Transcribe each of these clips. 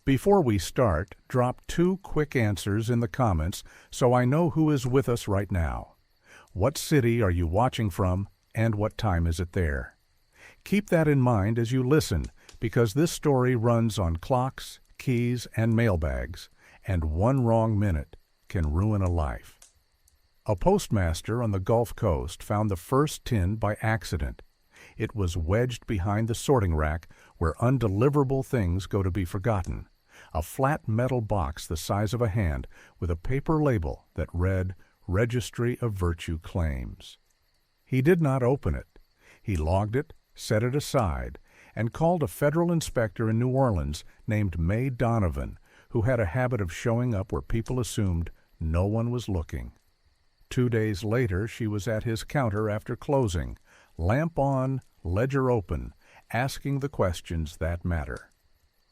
Before we start, drop 2 quick answers in the comments so I know who is with us right now. What city are you watching from, and what time is it there? Keep that in mind as you listen, because this story runs on clocks, keys, and mailbags, and one wrong minute can ruin a life. A postmaster on the Gulf Coast found the first tin by accident. It was wedged behind the sorting rack where undeliverable things go to be forgotten. A flat metal box the size of a hand with a paper label that read, Registry of Virtue Claims. He did not open it. He logged it, set it aside, and called a federal inspector in New Orleans named May Donovan, who had a habit of showing up where people assumed no one was looking. 2 days later, she was at his counter after closing, lamp on, ledger open, asking the questions that matter.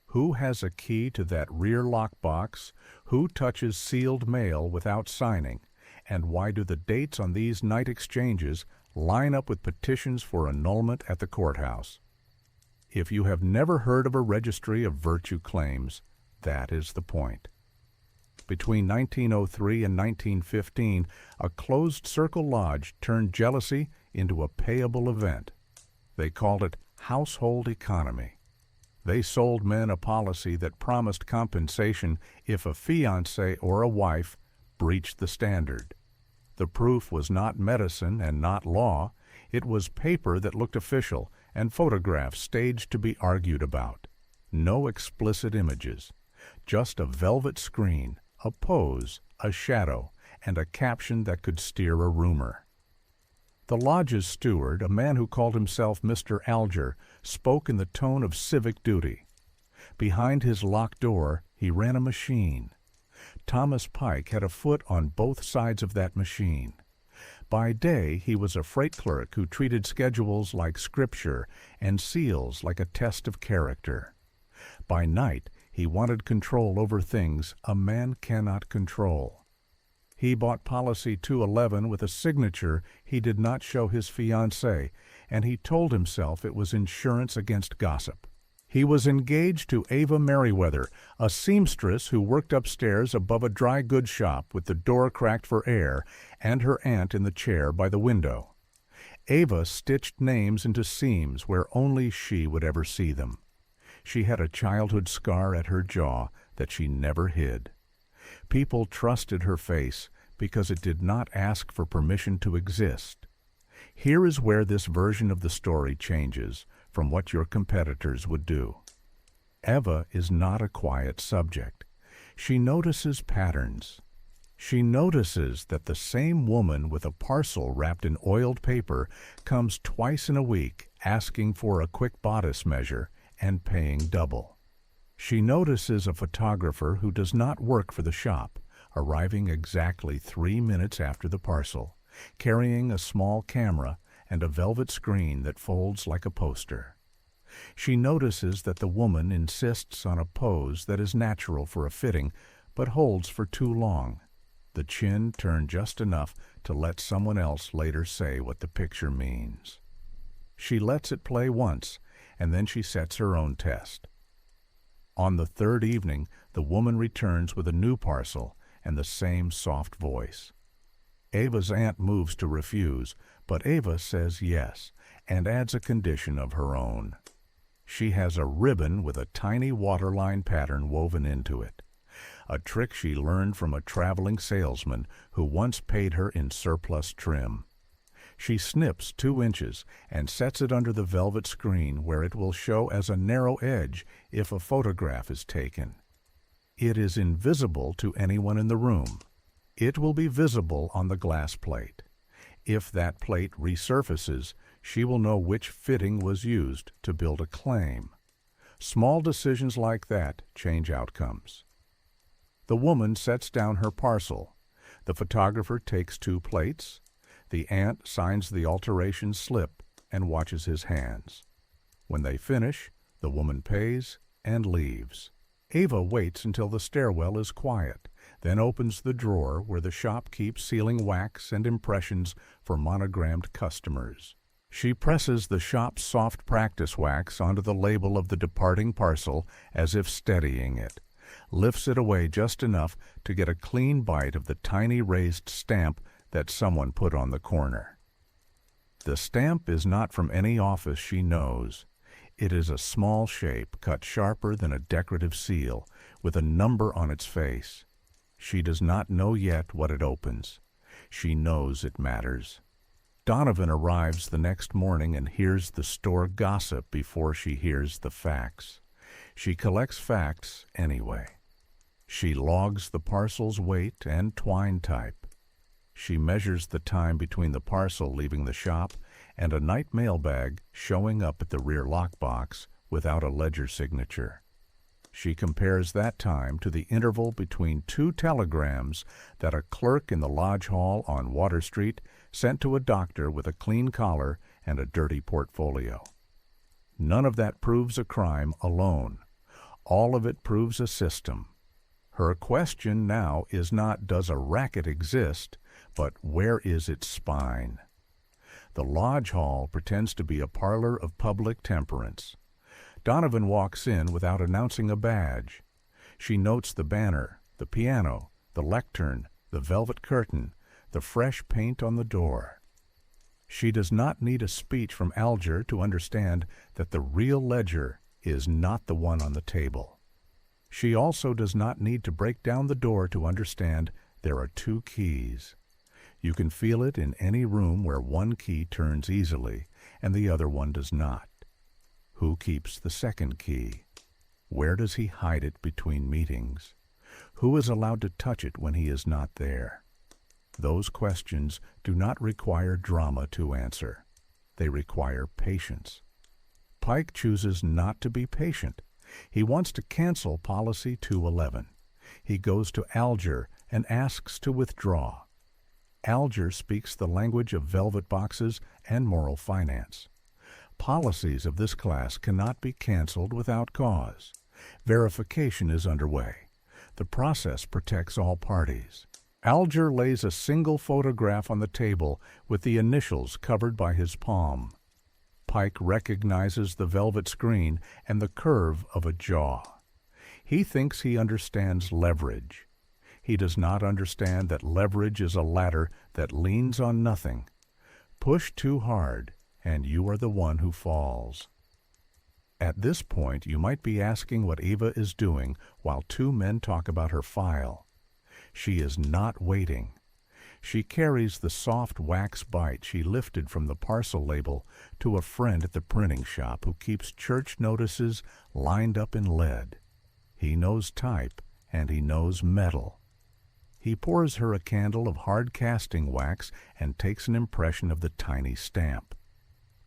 Who has a key to that rear lockbox? Who touches sealed mail without signing? And why do the dates on these night exchanges line up with petitions for annulment at the courthouse? If you have never heard of a registry of virtue claims, that is the point. Between 1903 and 1915, a closed-circle lodge turned jealousy into a payable event. They called it household economy. They sold men a policy that promised compensation if a fiancé or a wife breached the standard. The proof was not medicine and not law. It was paper that looked official and photographs staged to be argued about. No explicit images, just a velvet screen, a pose, a shadow, and a caption that could steer a rumor. The lodge's steward, a man who called himself Mr. Alger, spoke in the tone of civic duty. Behind his locked door, he ran a machine. Thomas Pike had a foot on both sides of that machine. By day, he was a freight clerk who treated schedules like scripture and seals like a test of character. By night, he wanted control over things a man cannot control. He bought Policy 211 with a signature he did not show his fiancée, and he told himself it was insurance against gossip. He was engaged to Ava Merriweather, a seamstress who worked upstairs above a dry goods shop with the door cracked for air and her aunt in the chair by the window. Ava stitched names into seams where only she would ever see them. She had a childhood scar at her jaw that she never hid. People trusted her face because it did not ask for permission to exist. Here is where this version of the story changes from what your competitors would do. Eva is not a quiet subject. She notices patterns. She notices that the same woman with a parcel wrapped in oiled paper comes twice in a week asking for a quick bodice measure and paying double. She notices a photographer who does not work for the shop, arriving exactly 3 minutes after the parcel, carrying a small camera and a velvet screen that folds like a poster. She notices that the woman insists on a pose that is natural for a fitting, but holds for too long. The chin turned just enough to let someone else later say what the picture means. She lets it play once, and then she sets her own test. On the third evening, the woman returns with a new parcel and the same soft voice. Ava's aunt moves to refuse, but Ava says yes and adds a condition of her own. She has a ribbon with a tiny waterline pattern woven into it, a trick she learned from a traveling salesman who once paid her in surplus trim. She snips 2 inches and sets it under the velvet screen where it will show as a narrow edge if a photograph is taken. It is invisible to anyone in the room. It will be visible on the glass plate. If that plate resurfaces, she will know which fitting was used to build a claim. Small decisions like that change outcomes. The woman sets down her parcel. The photographer takes 2 plates. The aunt signs the alteration slip and watches his hands. When they finish, the woman pays and leaves. Ava waits until the stairwell is quiet, then opens the drawer where the shop keeps sealing wax and impressions for monogrammed customers. She presses the shop's soft practice wax onto the label of the departing parcel as if steadying it. lifts it away just enough to get a clean bite of the tiny raised stamp that someone put on the corner. The stamp is not from any office she knows. It is a small shape cut sharper than a decorative seal, with a number on its face. She does not know yet what it opens. She knows it matters. Donovan arrives the next morning and hears the store gossip before she hears the facts. She collects facts anyway. She logs the parcel's weight and twine type. She measures the time between the parcel leaving the shop and a night mailbag showing up at the rear lockbox without a ledger signature. She compares that time to the interval between 2 telegrams that a clerk in the lodge hall on Water Street sent to a doctor with a clean collar and a dirty portfolio. None of that proves a crime alone. All of it proves a system. Her question now is not, does a racket exist, but where is its spine? The lodge hall pretends to be a parlor of public temperance. Donovan walks in without announcing a badge. She notes the banner, the piano, the lectern, the velvet curtain, the fresh paint on the door. She does not need a speech from Alger to understand that the real ledger is not the one on the table. She also does not need to break down the door to understand there are 2 keys. You can feel it in any room where one key turns easily and the other one does not. Who keeps the second key? Where does he hide it between meetings? Who is allowed to touch it when he is not there? Those questions do not require drama to answer. They require patience. Pike chooses not to be patient. He wants to cancel Policy 211. He goes to Alger and asks to withdraw. Alger speaks the language of velvet boxes and moral finance. Policies of this class cannot be canceled without cause. Verification is underway. The process protects all parties. Alger lays a single photograph on the table with the initials covered by his palm. Pike recognizes the velvet screen and the curve of a jaw. He thinks he understands leverage. He does not understand that leverage is a ladder that leans on nothing. Push too hard, and you are the one who falls. At this point, you might be asking what Eva is doing while 2 men talk about her file. She is not waiting. She carries the soft wax bite she lifted from the parcel label to a friend at the printing shop who keeps church notices lined up in lead. He knows type, and he knows metal. He pours her a candle of hard casting wax and takes an impression of the tiny stamp.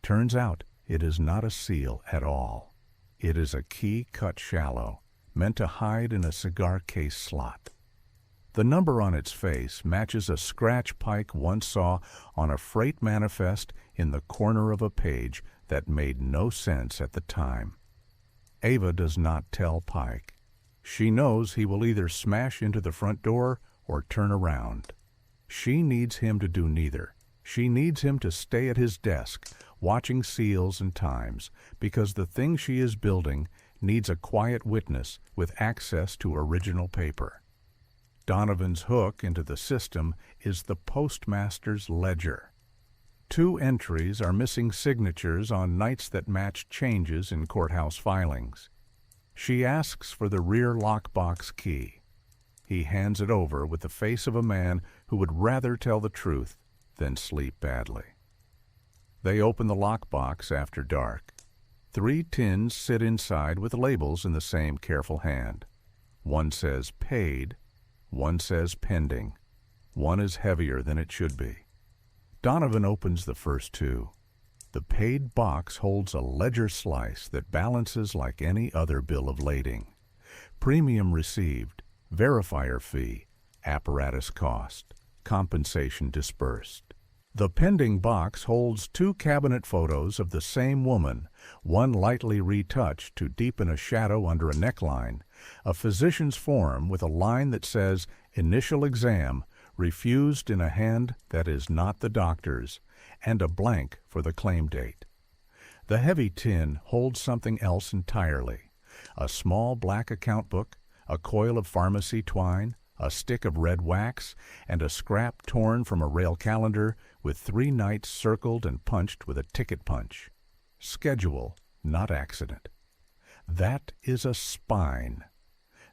Turns out it is not a seal at all. It is a key cut shallow, meant to hide in a cigar case slot. The number on its face matches a scratch Pike once saw on a freight manifest in the corner of a page that made no sense at the time. Ava does not tell Pike. She knows he will either smash into the front door or turn around. She needs him to do neither. She needs him to stay at his desk, watching seals and times, because the thing she is building needs a quiet witness with access to original paper. Donovan's hook into the system is the postmaster's ledger. 2 entries are missing signatures on nights that match changes in courthouse filings. She asks for the rear lockbox key. He hands it over with the face of a man who would rather tell the truth than sleep badly. They open the lockbox after dark. 3 tins sit inside with labels in the same careful hand. One says paid, one says pending. One is heavier than it should be. Donovan opens the first 2. The paid box holds a ledger slice that balances like any other bill of lading. Premium received, verifier fee, apparatus cost, compensation disbursed. The pending box holds 2 cabinet photos of the same woman, one lightly retouched to deepen a shadow under a neckline, a physician's form with a line that says initial exam refused in a hand that is not the doctor's, and a blank for the claim date. The heavy tin holds something else entirely, a small black account book, a coil of pharmacy twine, a stick of red wax, and a scrap torn from a rail calendar with 3 nights circled and punched with a ticket punch. Schedule, not accident. That is a spine.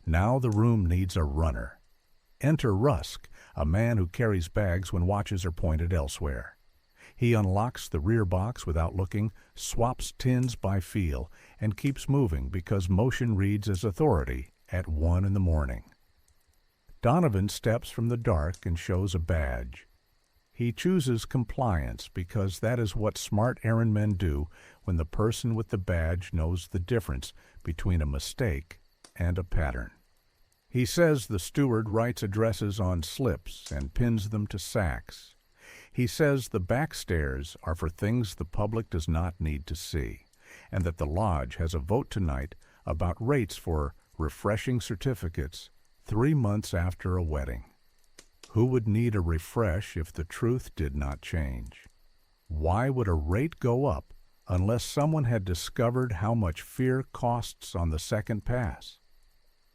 Now the room needs a runner. Enter Rusk, a man who carries bags when watches are pointed elsewhere. He unlocks the rear box without looking, swaps tins by feel, and keeps moving because motion reads as authority at 1 in the morning. Donovan steps from the dark and shows a badge. He chooses compliance because that is what smart errand men do when the person with the badge knows the difference between a mistake and a pattern. He says the steward writes addresses on slips and pins them to sacks. He says the back stairs are for things the public does not need to see, and that the lodge has a vote tonight about rates for refreshing certificates 3 months after a wedding. Who would need a refresh if the truth did not change? Why would a rate go up unless someone had discovered how much fear costs on the second pass?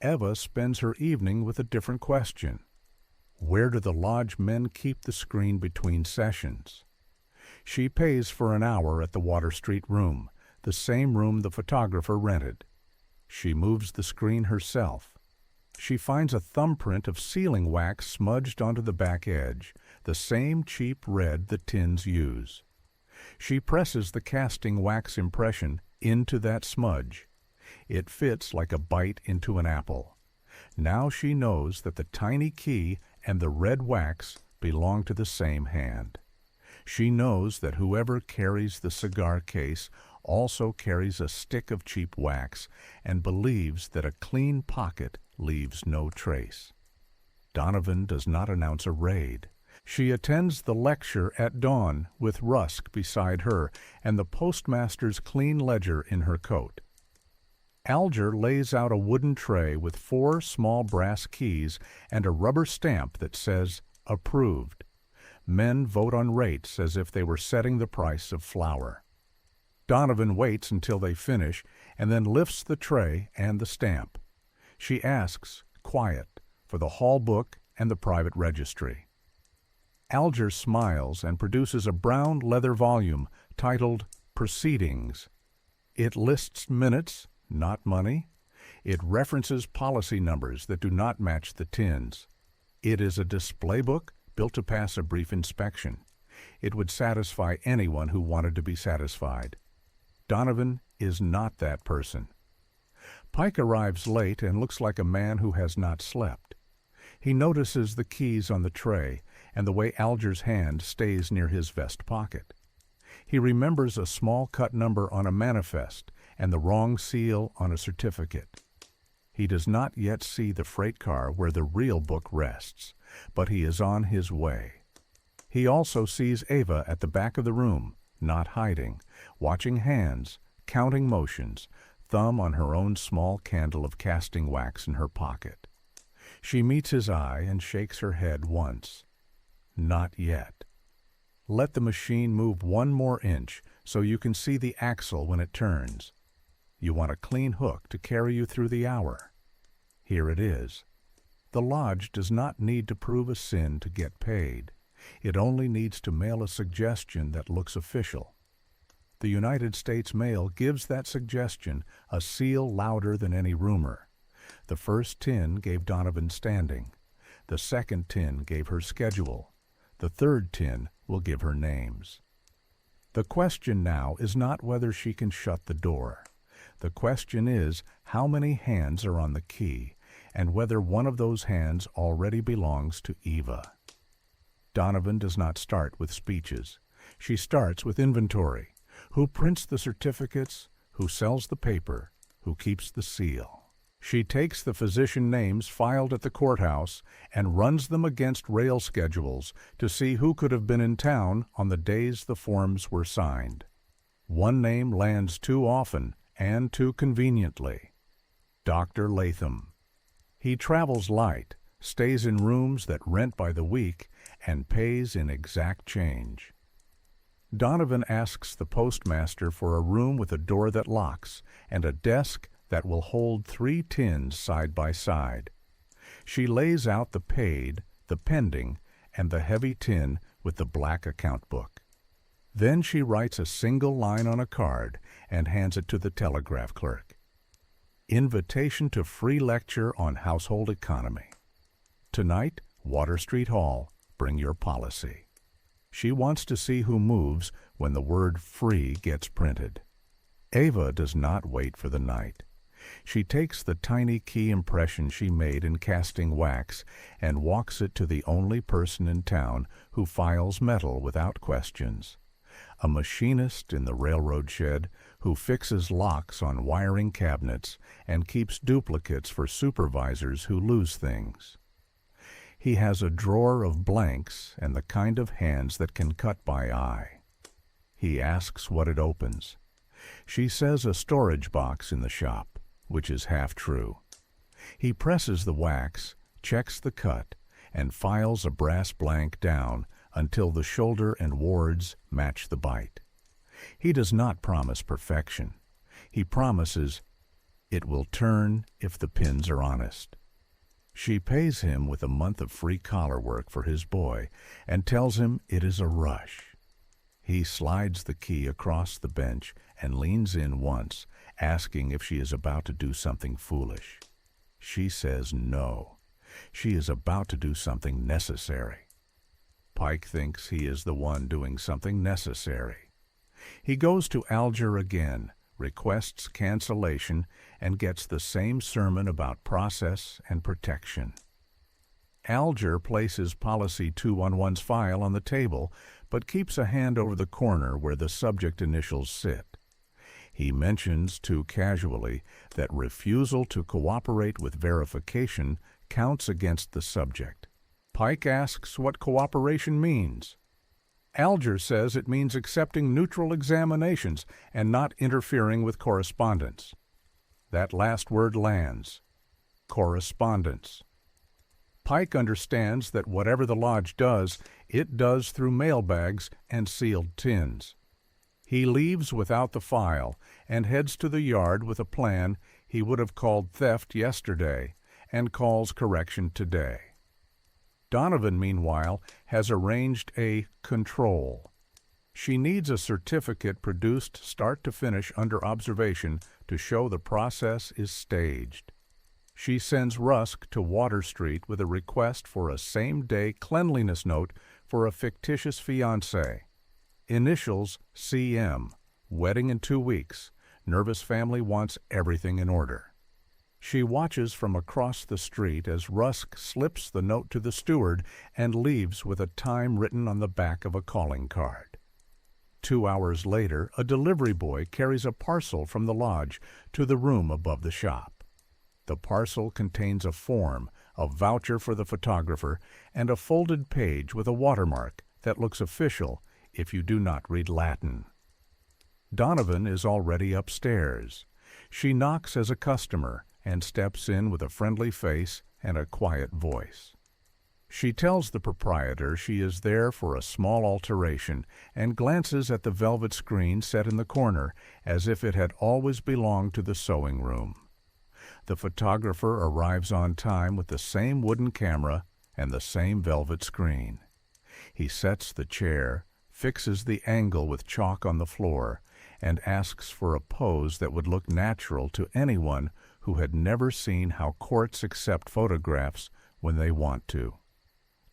Eva spends her evening with a different question. Where do the lodge men keep the screen between sessions? She pays for an hour at the Water Street room, the same room the photographer rented. She moves the screen herself. She finds a thumbprint of sealing wax smudged onto the back edge, the same cheap red the tins use. She presses the casting wax impression into that smudge. It fits like a bite into an apple. Now she knows that the tiny key and the red wax belong to the same hand. She knows that whoever carries the cigar case also carries a stick of cheap wax and believes that a clean pocket leaves no trace. Donovan does not announce a raid. She attends the lecture at dawn with Rusk beside her and the postmaster's clean ledger in her coat. Alger lays out a wooden tray with 4 small brass keys and a rubber stamp that says, "Approved." Men vote on rates as if they were setting the price of flour. Donovan waits until they finish and then lifts the tray and the stamp. She asks, quiet, for the hall book and the private registry. Alger smiles and produces a brown leather volume titled Proceedings. It lists minutes, not money. It references policy numbers that do not match the tins. It is a display book built to pass a brief inspection. It would satisfy anyone who wanted to be satisfied. Donovan is not that person. Pike arrives late and looks like a man who has not slept. He notices the keys on the tray and the way Alger's hand stays near his vest pocket. He remembers a small cut number on a manifest and the wrong seal on a certificate. He does not yet see the freight car where the real book rests, but he is on his way. He also sees Eva at the back of the room, not hiding, watching hands, counting motions, thumb on her own small candle of casting wax in her pocket. She meets his eye and shakes her head once. Not yet. Let the machine move 1 more inch so you can see the axle when it turns. You want a clean hook to carry you through the hour. Here it is. The lodge does not need to prove a sin to get paid. It only needs to mail a suggestion that looks official. The United States Mail gives that suggestion a seal louder than any rumor. The first tin gave Donovan standing. The second tin gave her schedule. The third tin will give her names. The question now is not whether she can shut the door. The question is how many hands are on the key, and whether one of those hands already belongs to Eva. Donovan does not start with speeches. She starts with inventory. Who prints the certificates? Who sells the paper? Who keeps the seal? She takes the physician names filed at the courthouse and runs them against rail schedules to see who could have been in town on the days the forms were signed. One name lands too often and too conveniently. Dr. Latham. He travels light, stays in rooms that rent by the week, and pays in exact change. Donovan asks the postmaster for a room with a door that locks and a desk that will hold 3 tins side by side. She lays out the paid, the pending, and the heavy tin with the black account book. Then she writes a single line on a card and hands it to the telegraph clerk. Invitation to free lecture on household economy. Tonight, Water Street Hall, bring your policy. She wants to see who moves when the word free gets printed. Ava does not wait for the night. She takes the tiny key impression she made in casting wax and walks it to the only person in town who files metal without questions. A machinist in the railroad shed who fixes locks on wiring cabinets and keeps duplicates for supervisors who lose things. He has a drawer of blanks and the kind of hands that can cut by eye. He asks what it opens. She says a storage box in the shop, which is half true. He presses the wax, checks the cut, and files a brass blank down until the shoulder and wards match the bite. He does not promise perfection. He promises it will turn if the pins are honest. She pays him with a month of free collar work for his boy and tells him it is a rush. He slides the key across the bench and leans in once, asking if she is about to do something foolish. She says no. She is about to do something necessary. Pike thinks he is the one doing something necessary. He goes to Alger again, requests cancellation, and gets the same sermon about process and protection. Alger places Policy 211's file on the table, but keeps a hand over the corner where the subject initials sit. He mentions too casually that refusal to cooperate with verification counts against the subject. Pike asks what cooperation means. Alger says it means accepting neutral examinations and not interfering with correspondence. That last word lands. Correspondence. Pike understands that whatever the lodge does, it does through mailbags and sealed tins. He leaves without the file and heads to the yard with a plan he would have called theft yesterday and calls correction today. Donovan, meanwhile, has arranged a control. She needs a certificate produced start to finish under observation to show the process is staged. She sends Rusk to Water Street with a request for a same-day cleanliness note for a fictitious fiancé. Initials CM, wedding in 2 weeks. Nervous family wants everything in order. She watches from across the street as Rusk slips the note to the steward and leaves with a time written on the back of a calling card. 2 hours later, a delivery boy carries a parcel from the lodge to the room above the shop. The parcel contains a form, a voucher for the photographer, and a folded page with a watermark that looks official if you do not read Latin. Donovan is already upstairs. She knocks as a customer and steps in with a friendly face and a quiet voice. She tells the proprietor she is there for a small alteration and glances at the velvet screen set in the corner as if it had always belonged to the sewing room. The photographer arrives on time with the same wooden camera and the same velvet screen. He sets the chair, fixes the angle with chalk on the floor, and asks for a pose that would look natural to anyone who had never seen how courts accept photographs when they want to.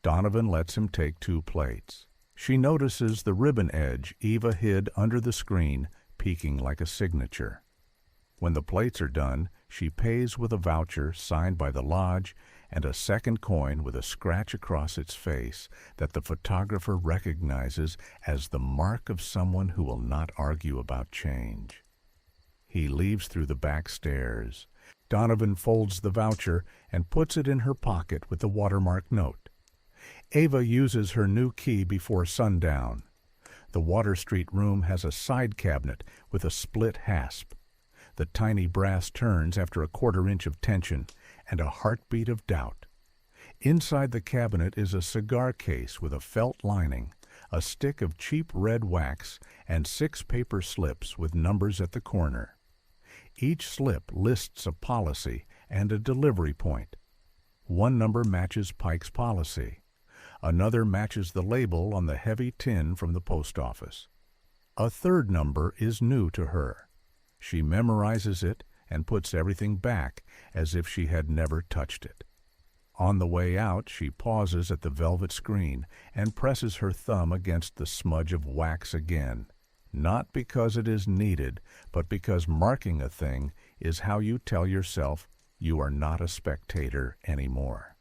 Donovan lets him take 2 plates. She notices the ribbon edge Eva hid under the screen peeking like a signature. When the plates are done, she pays with a voucher signed by the lodge and a second coin with a scratch across its face that the photographer recognizes as the mark of someone who will not argue about change. He leaves through the back stairs. Donovan folds the voucher and puts it in her pocket with the watermark note. Ava uses her new key before sundown. The Water Street room has a side cabinet with a split hasp. The tiny brass turns after a 1/4 inch of tension and a heartbeat of doubt. Inside the cabinet is a cigar case with a felt lining, a stick of cheap red wax, and 6 paper slips with numbers at the corner. Each slip lists a policy and a delivery point. One number matches Pike's policy. Another matches the label on the heavy tin from the post office. A third number is new to her. She memorizes it and puts everything back as if she had never touched it. On the way out, she pauses at the velvet screen and presses her thumb against the smudge of wax again, not because it is needed, but because marking a thing is how you tell yourself you are not a spectator anymore.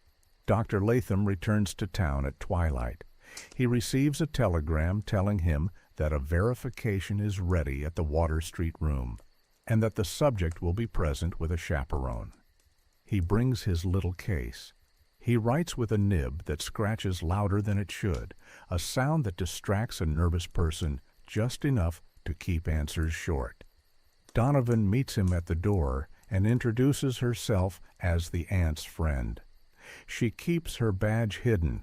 Dr. Latham returns to town at twilight. He receives a telegram telling him that a verification is ready at the Water Street room, and that the subject will be present with a chaperone. He brings his little case. He writes with a nib that scratches louder than it should, a sound that distracts a nervous person just enough to keep answers short. Donovan meets him at the door and introduces herself as the aunt's friend. She keeps her badge hidden.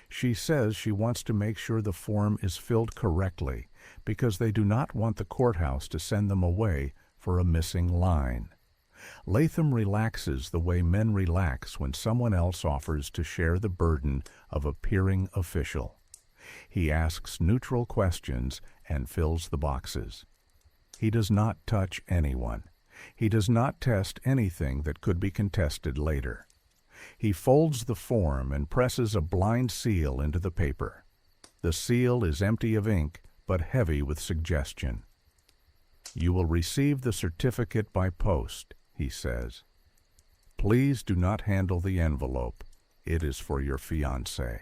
She says she wants to make sure the form is filled correctly because they do not want the courthouse to send them away for a missing line. Latham relaxes the way men relax when someone else offers to share the burden of a peering official. He asks neutral questions and fills the boxes. He does not touch anyone. He does not test anything that could be contested later. He folds the form and presses a blind seal into the paper. The seal is empty of ink, but heavy with suggestion. "You will receive the certificate by post," he says. "Please do not handle the envelope. It is for your fiancé."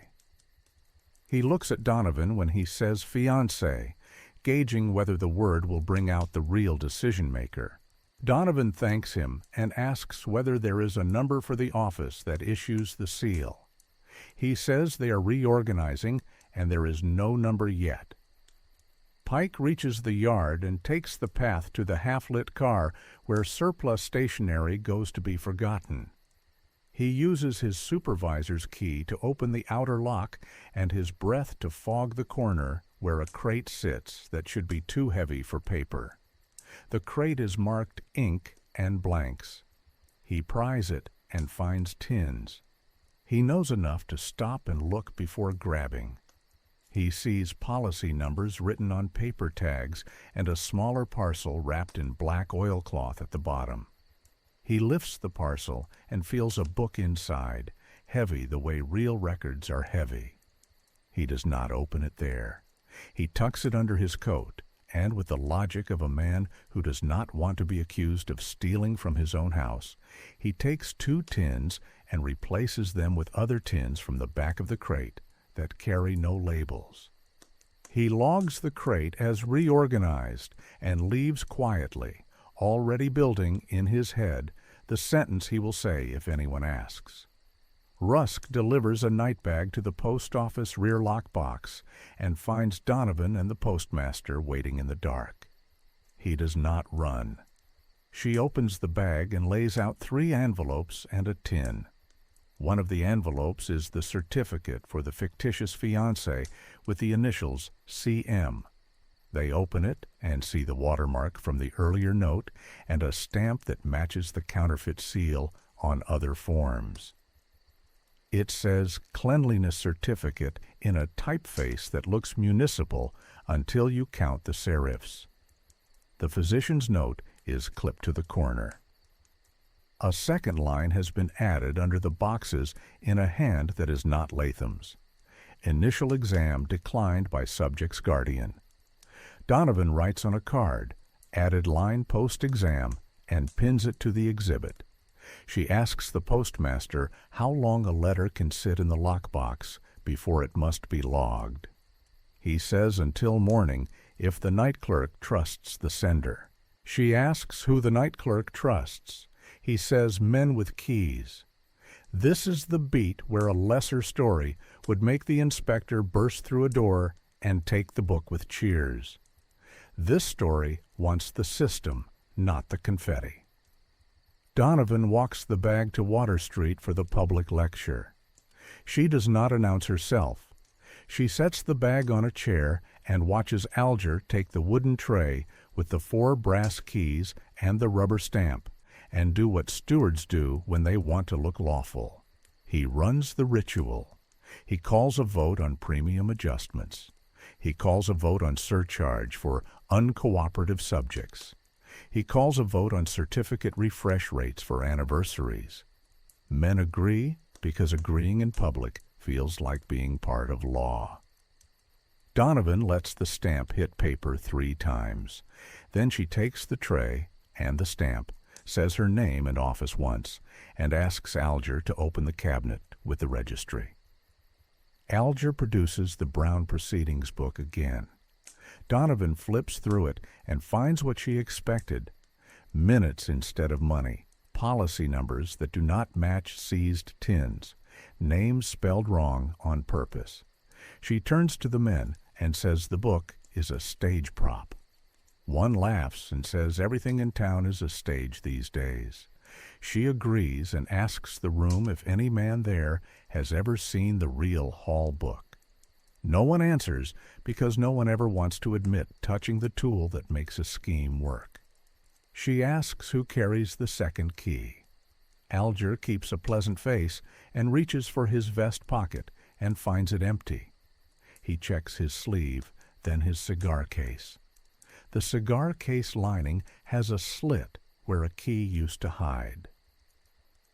He looks at Donovan when he says fiancé, gauging whether the word will bring out the real decision-maker. Donovan thanks him and asks whether there is a number for the office that issues the seal. He says they are reorganizing and there is no number yet. Pike reaches the yard and takes the path to the half-lit car where surplus stationery goes to be forgotten. He uses his supervisor's key to open the outer lock and his breath to fog the corner where a crate sits that should be too heavy for paper. The crate is marked ink and blanks. He pries it and finds tins. He knows enough to stop and look before grabbing. He sees policy numbers written on paper tags and a smaller parcel wrapped in black oilcloth at the bottom. He lifts the parcel and feels a book inside, heavy the way real records are heavy. He does not open it there. He tucks it under his coat, and with the logic of a man who does not want to be accused of stealing from his own house, he takes 2 tins and replaces them with other tins from the back of the crate that carry no labels. He logs the crate as reorganized and leaves quietly, already building in his head the sentence he will say if anyone asks. Rusk delivers a night bag to the post office rear lock box and finds Donovan and the postmaster waiting in the dark. He does not run. She opens the bag and lays out 3 envelopes and a tin. One of the envelopes is the certificate for the fictitious fiancé with the initials CM. They open it and see the watermark from the earlier note and a stamp that matches the counterfeit seal on other forms. It says Cleanliness Certificate in a typeface that looks municipal until you count the serifs. The physician's note is clipped to the corner. A second line has been added under the boxes in a hand that is not Latham's. Initial exam declined by subject's guardian. Donovan writes on a card, added line post-exam, and pins it to the exhibit. She asks the postmaster how long a letter can sit in the lockbox before it must be logged. He says until morning if the night clerk trusts the sender. She asks who the night clerk trusts. He says men with keys. This is the beat where a lesser story would make the inspector burst through a door and take the book with cheers. This story wants the system, not the confetti. Donovan walks the bag to Water Street for the public lecture. She does not announce herself. She sets the bag on a chair and watches Alger take the wooden tray with the 4 brass keys and the rubber stamp, and do what stewards do when they want to look lawful. He runs the ritual. He calls a vote on premium adjustments. He calls a vote on surcharge for uncooperative subjects. He calls a vote on certificate refresh rates for anniversaries. Men agree because agreeing in public feels like being part of law. Donovan lets the stamp hit paper 3 times. Then she takes the tray and the stamp, says her name and office once, and asks Alger to open the cabinet with the registry. Alger produces the Brown Proceedings book again. Donovan flips through it and finds what she expected: minutes instead of money, policy numbers that do not match seized tins, names spelled wrong on purpose. She turns to the men and says the book is a stage prop. One laughs and says everything in town is a stage these days. She agrees and asks the room if any man there has ever seen the real Hall book. No one answers because no one ever wants to admit touching the tool that makes a scheme work. She asks who carries the second key. Alger keeps a pleasant face and reaches for his vest pocket and finds it empty. He checks his sleeve, then his cigar case. The cigar case lining has a slit where a key used to hide.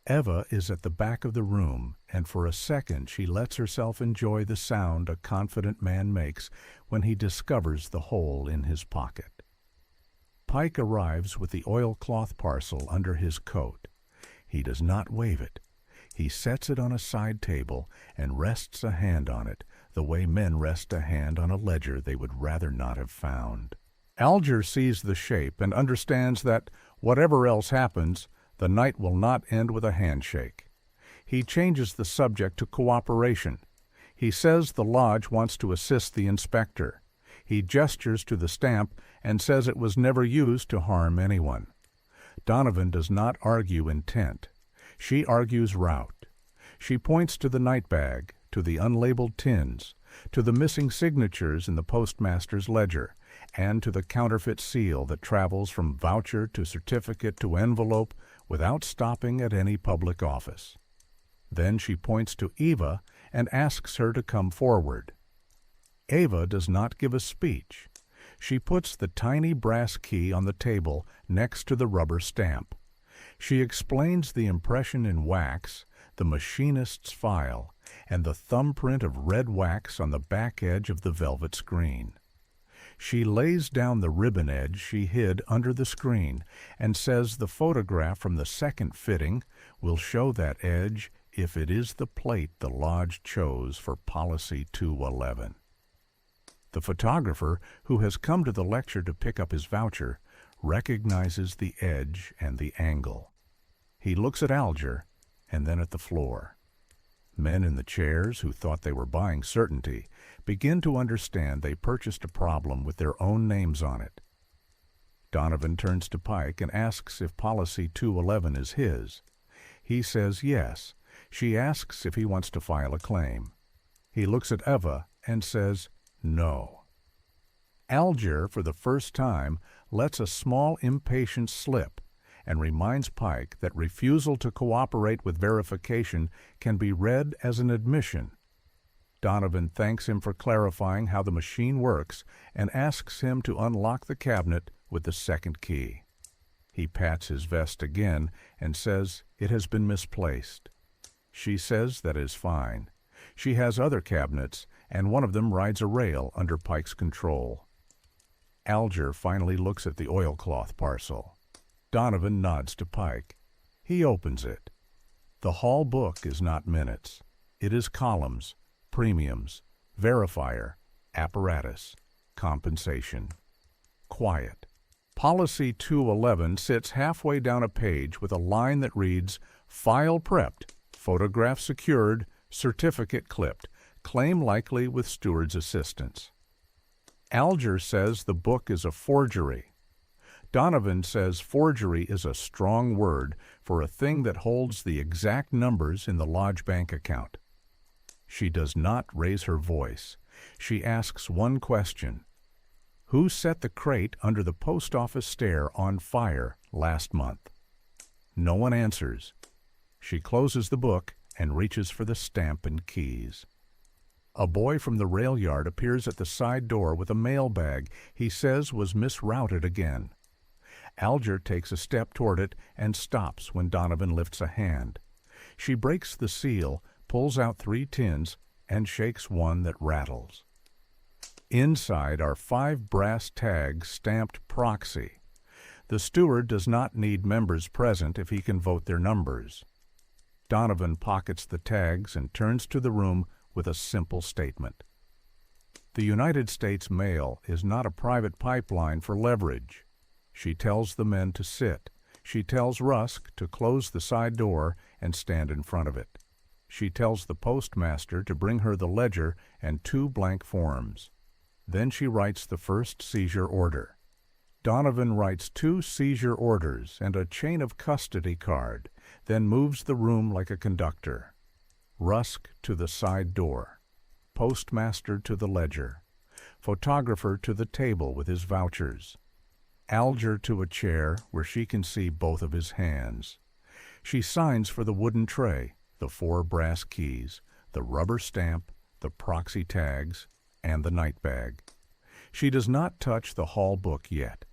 Eva is at the back of the room, and for a second she lets herself enjoy the sound a confident man makes when he discovers the hole in his pocket. Pike arrives with the oilcloth parcel under his coat. He does not wave it. He sets it on a side table and rests a hand on it, the way men rest a hand on a ledger they would rather not have found. Alger sees the shape and understands that, whatever else happens, the night will not end with a handshake. He changes the subject to cooperation. He says the lodge wants to assist the inspector. He gestures to the stamp and says it was never used to harm anyone. Donovan does not argue intent. She argues route. She points to the night bag, to the unlabeled tins, to the missing signatures in the postmaster's ledger, and to the counterfeit seal that travels from voucher to certificate to envelope without stopping at any public office. Then she points to Eva and asks her to come forward. Eva does not give a speech. She puts the tiny brass key on the table next to the rubber stamp. She explains the impression in wax, the machinist's file, and the thumbprint of red wax on the back edge of the velvet screen. She lays down the ribbon edge she hid under the screen and says the photograph from the second fitting will show that edge if it is the plate the lodge chose for Policy 211. The photographer, who has come to the lecture to pick up his voucher, recognizes the edge and the angle. He looks at Alger and then at the floor. Men in the chairs, who thought they were buying certainty, begin to understand they purchased a problem with their own names on it. Donovan turns to Pike and asks if Policy 211 is his. He says yes. She asks if he wants to file a claim. He looks at Eva and says no. Alger, for the first time, lets a small impatience slip and reminds Pike that refusal to cooperate with verification can be read as an admission. Donovan thanks him for clarifying how the machine works and asks him to unlock the cabinet with the second key. He pats his vest again and says it has been misplaced. She says that is fine. She has other cabinets, and one of them rides a rail under Pike's control. Alger finally looks at the oilcloth parcel. Donovan nods to Pike. He opens it. The Hall book is not minutes. It is columns, premiums, verifier, apparatus, compensation. Quiet. Policy 211 sits halfway down a page with a line that reads, "File prepped, photograph secured, certificate clipped, claim likely with steward's assistance." Alger says the book is a forgery. Donovan says forgery is a strong word for a thing that holds the exact numbers in the lodge bank account. She does not raise her voice. She asks one question. Who set the crate under the post office stair on fire last month. No one answers. She closes the book and reaches for the stamp and keys. A boy from the rail yard appears at the side door with a mail bag he says was misrouted again. Alger takes a step toward it and stops when Donovan lifts a hand. She breaks the seal, pulls out 3 tins, and shakes one that rattles. Inside are 5 brass tags stamped proxy. The steward does not need members present if he can vote their numbers. Donovan pockets the tags and turns to the room with a simple statement. The United States mail is not a private pipeline for leverage. She tells the men to sit. She tells Rusk to close the side door and stand in front of it. She tells the postmaster to bring her the ledger and 2 blank forms. Then she writes the first seizure order. Donovan writes 2 seizure orders and a chain of custody card, then moves the room like a conductor. Rusk to the side door. Postmaster to the ledger. Photographer to the table with his vouchers. Alger to a chair where she can see both of his hands. She signs for the wooden tray, the 4 brass keys, the rubber stamp, the proxy tags, and the night bag. She does not touch the hall book yet.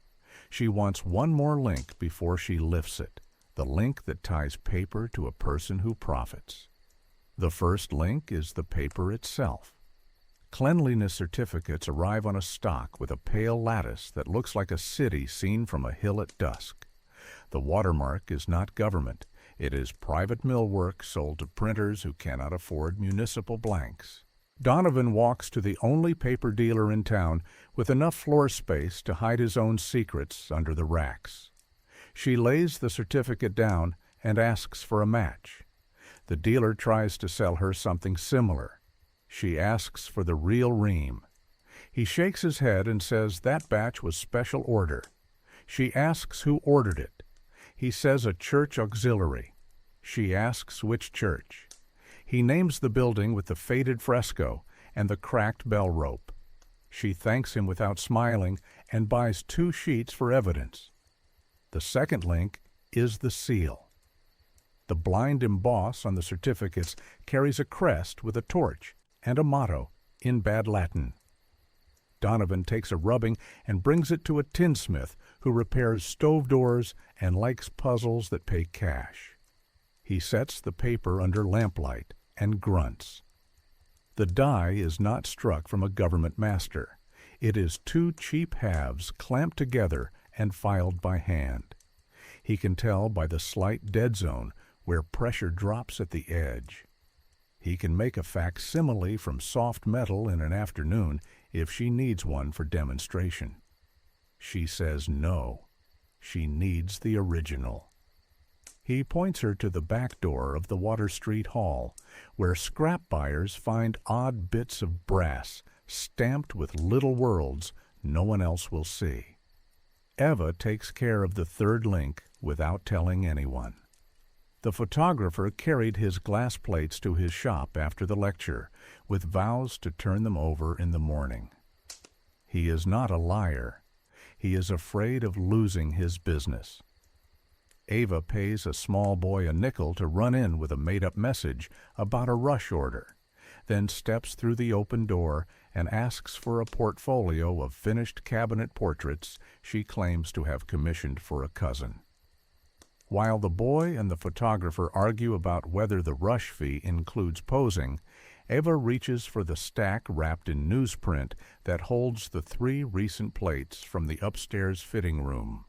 She wants one more link before she lifts it, the link that ties paper to a person who profits. The first link is the paper itself. Cleanliness certificates arrive on a stock with a pale lattice that looks like a city seen from a hill at dusk. The watermark is not government. It is private millwork sold to printers who cannot afford municipal blanks. Donovan walks to the only paper dealer in town with enough floor space to hide his own secrets under the racks. She lays the certificate down and asks for a match. The dealer tries to sell her something similar. She asks for the real ream. He shakes his head and says that batch was special order. She asks who ordered it. He says a church auxiliary. She asks which church. He names the building with the faded fresco and the cracked bell rope. She thanks him without smiling and buys 2 sheets for evidence. The second link is the seal. The blind emboss on the certificates carries a crest with a torch and a motto in bad Latin. Donovan takes a rubbing and brings it to a tinsmith who repairs stove doors and likes puzzles that pay cash. He sets the paper under lamplight and grunts. The die is not struck from a government master. It is 2 cheap halves clamped together and filed by hand. He can tell by the slight dead zone where pressure drops at the edge. He can make a facsimile from soft metal in an afternoon if she needs one for demonstration. She says no. She needs the original. He points her to the back door of the Water Street Hall, where scrap buyers find odd bits of brass stamped with little worlds no one else will see. Eva takes care of the third link without telling anyone. The photographer carried his glass plates to his shop after the lecture, with vows to turn them over in the morning. He is not a liar. He is afraid of losing his business. Ava pays a small boy a nickel to run in with a made-up message about a rush order, then steps through the open door and asks for a portfolio of finished cabinet portraits she claims to have commissioned for a cousin. While the boy and the photographer argue about whether the rush fee includes posing, Eva reaches for the stack wrapped in newsprint that holds the 3 recent plates from the upstairs fitting room.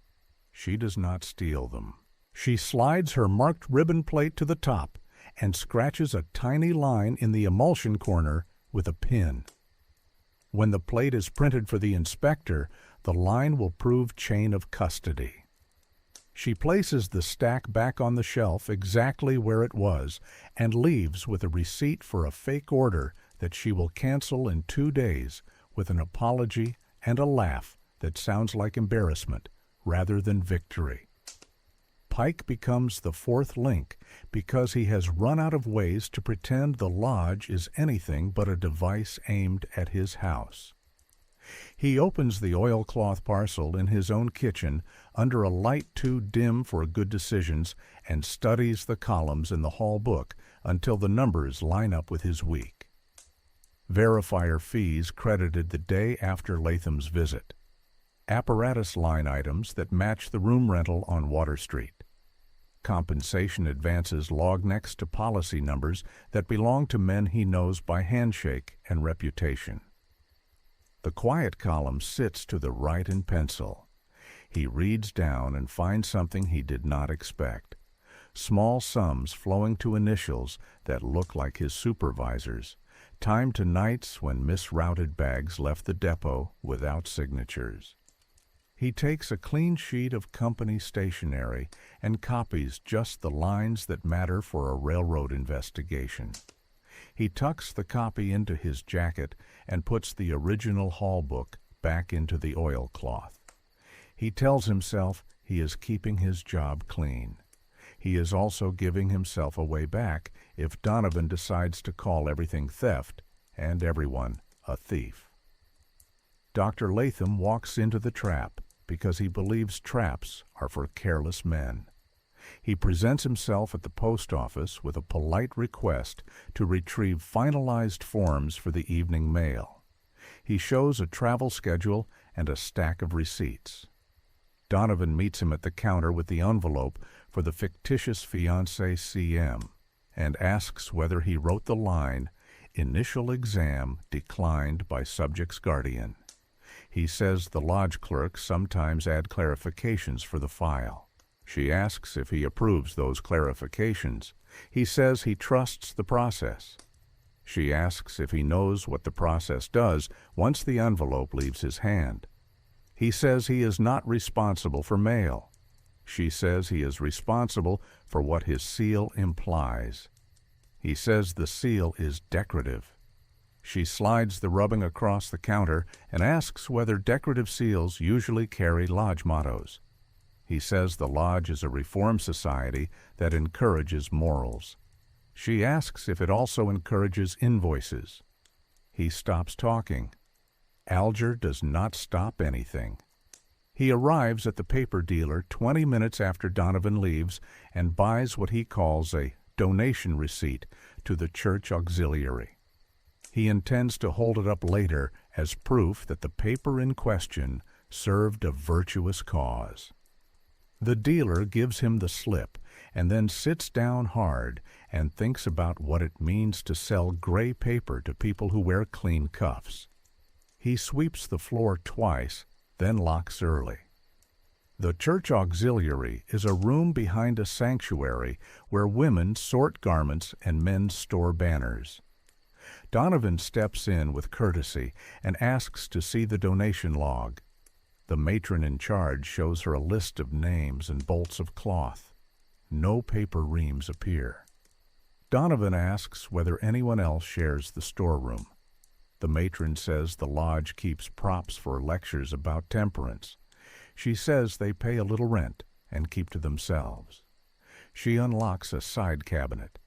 She does not steal them. She slides her marked ribbon plate to the top and scratches a tiny line in the emulsion corner with a pin. When the plate is printed for the inspector, the line will prove chain of custody. She places the stack back on the shelf exactly where it was and leaves with a receipt for a fake order that she will cancel in 2 days with an apology and a laugh that sounds like embarrassment rather than victory. Pike becomes the 4th link because he has run out of ways to pretend the lodge is anything but a device aimed at his house. He opens the oilcloth parcel in his own kitchen under a light too dim for good decisions and studies the columns in the hall book until the numbers line up with his week. Verifier fees credited the day after Latham's visit. Apparatus line items that match the room rental on Water Street. Compensation advances logged next to policy numbers that belong to men he knows by handshake and reputation. The quiet column sits to the right in pencil. He reads down and finds something he did not expect. Small sums flowing to initials that look like his supervisor's, timed to nights when misrouted bags left the depot without signatures. He takes a clean sheet of company stationery and copies just the lines that matter for a railroad investigation. He tucks the copy into his jacket and puts the original hall book back into the oilcloth. He tells himself he is keeping his job clean. He is also giving himself a way back if Donovan decides to call everything theft and everyone a thief. Dr. Latham walks into the trap because he believes traps are for careless men. He presents himself at the post office with a polite request to retrieve finalized forms for the evening mail. He shows a travel schedule and a stack of receipts. Donovan meets him at the counter with the envelope for the fictitious fiancée CM and asks whether he wrote the line, "Initial exam declined by subject's guardian." He says the lodge clerks sometimes add clarifications for the file. She asks if he approves those clarifications. He says he trusts the process. She asks if he knows what the process does once the envelope leaves his hand. He says he is not responsible for mail. She says he is responsible for what his seal implies. He says the seal is decorative. She slides the rubbing across the counter and asks whether decorative seals usually carry lodge mottos. He says the lodge is a reform society that encourages morals. She asks if it also encourages invoices. He stops talking. Alger does not stop anything. He arrives at the paper dealer 20 minutes after Donovan leaves and buys what he calls a donation receipt to the church auxiliary. He intends to hold it up later as proof that the paper in question served a virtuous cause. The dealer gives him the slip and then sits down hard and thinks about what it means to sell gray paper to people who wear clean cuffs. He sweeps the floor twice, then locks early. The church auxiliary is a room behind a sanctuary where women sort garments and men store banners. Donovan steps in with courtesy and asks to see the donation log. The matron in charge shows her a list of names and bolts of cloth. No paper reams appear. Donovan asks whether anyone else shares the storeroom. The matron says the lodge keeps props for lectures about temperance. She says they pay a little rent and keep to themselves. She unlocks a side cabinet.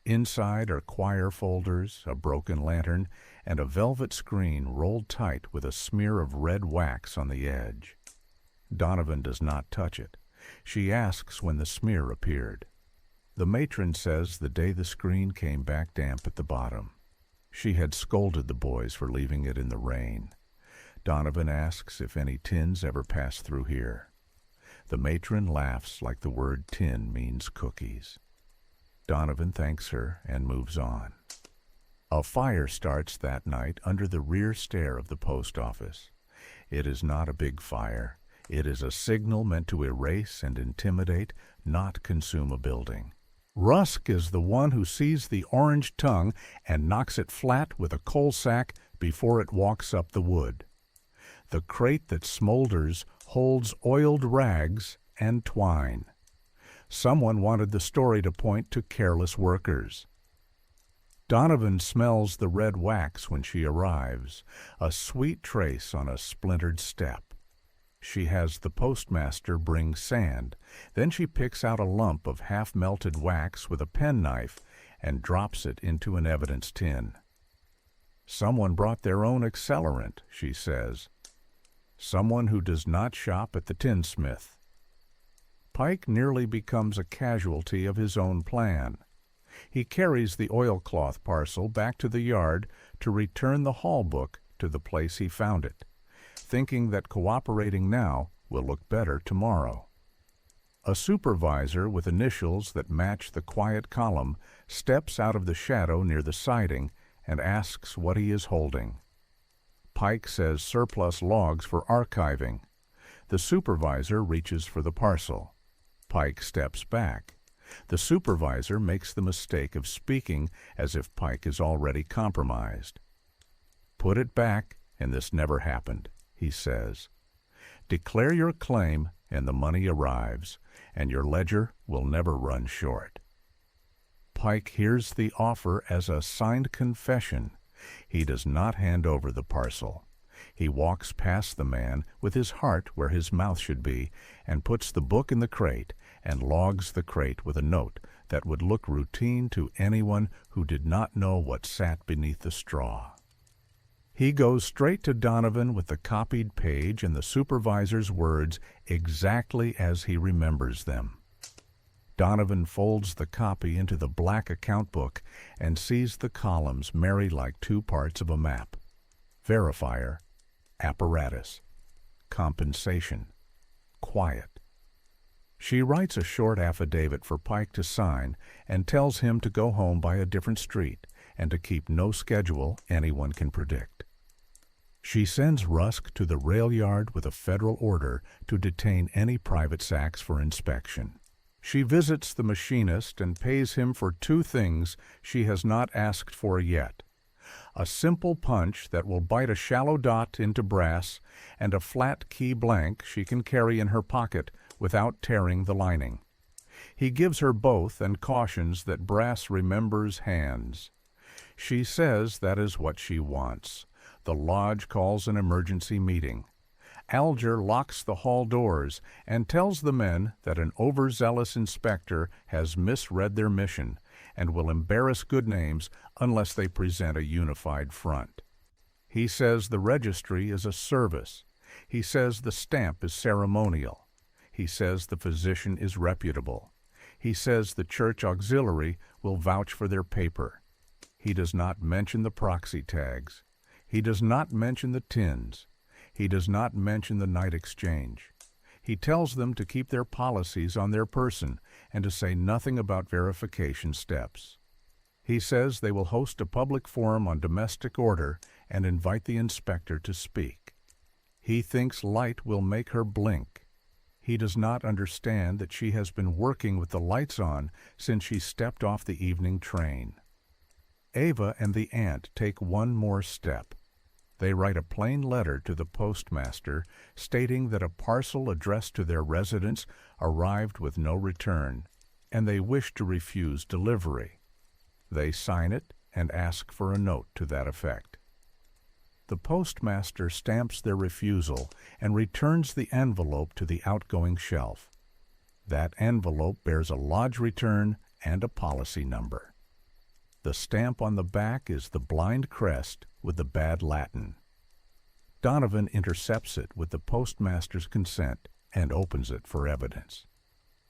Inside are choir folders, a broken lantern, and a velvet screen rolled tight with a smear of red wax on the edge. Donovan does not touch it. She asks when the smear appeared. The matron says the day the screen came back damp at the bottom. She had scolded the boys for leaving it in the rain. Donovan asks if any tins ever pass through here. The matron laughs like the word tin means cookies. Donovan thanks her and moves on. A fire starts that night under the rear stair of the post office. It is not a big fire. It is a signal meant to erase and intimidate, not consume a building. Rusk is the one who sees the orange tongue and knocks it flat with a coal sack before it walks up the wood. The crate that smolders holds oiled rags and twine. Someone wanted the story to point to careless workers. Donovan smells the red wax when she arrives, a sweet trace on a splintered step. She has the postmaster bring sand. Then she picks out a lump of half-melted wax with a penknife and drops it into an evidence tin. Someone brought their own accelerant, she says. someone who does not shop at the tinsmith. Pike nearly becomes a casualty of his own plan. He carries the oilcloth parcel back to the yard to return the hall book to the place he found it, thinking that cooperating now will look better tomorrow. A supervisor with initials that match the quiet column steps out of the shadow near the siding and asks what he is holding. Pike says surplus logs for archiving. The supervisor reaches for the parcel. Pike steps back. The supervisor makes the mistake of speaking as if Pike is already compromised. "Put it back, and this never happened," he says. "Declare your claim, and the money arrives, and your ledger will never run short." Pike hears the offer as a signed confession. He does not hand over the parcel. He walks past the man with his heart where his mouth should be and puts the book in the crate and logs the crate with a note that would look routine to anyone who did not know what sat beneath the straw. He goes straight to Donovan with the copied page and the supervisor's words exactly as he remembers them. Donovan folds the copy into the black account book and sees the columns marry like two parts of a map. Verifier, apparatus, compensation, quiet. She writes a short affidavit for Pike to sign and tells him to go home by a different street and to keep no schedule anyone can predict. She sends Rusk to the rail yard with a federal order to detain any private sacks for inspection. She visits the machinist and pays him for two things she has not asked for yet: a simple punch that will bite a shallow dot into brass and a flat key blank she can carry in her pocket without tearing the lining. He gives her both and cautions that brass remembers hands. She says that is what she wants. The lodge calls an emergency meeting. Alger locks the hall doors and tells the men that an overzealous inspector has misread their mission and will embarrass good names unless they present a unified front. He says the registry is a service. He says the stamp is ceremonial. He says the physician is reputable. He says the church auxiliary will vouch for their paper. He does not mention the proxy tags. He does not mention the tins. He does not mention the night exchange. He tells them to keep their policies on their person and to say nothing about verification steps. He says they will host a public forum on domestic order and invite the inspector to speak. He thinks light will make her blink. He does not understand that she has been working with the lights on since she stepped off the evening train. Ava and the aunt take one more step. They write a plain letter to the postmaster stating that a parcel addressed to their residence arrived with no return, and they wish to refuse delivery. They sign it and ask for a note to that effect. The postmaster stamps their refusal and returns the envelope to the outgoing shelf. That envelope bears a lodge return and a policy number. The stamp on the back is the blind crest with the bad Latin. Donovan intercepts it with the postmaster's consent and opens it for evidence.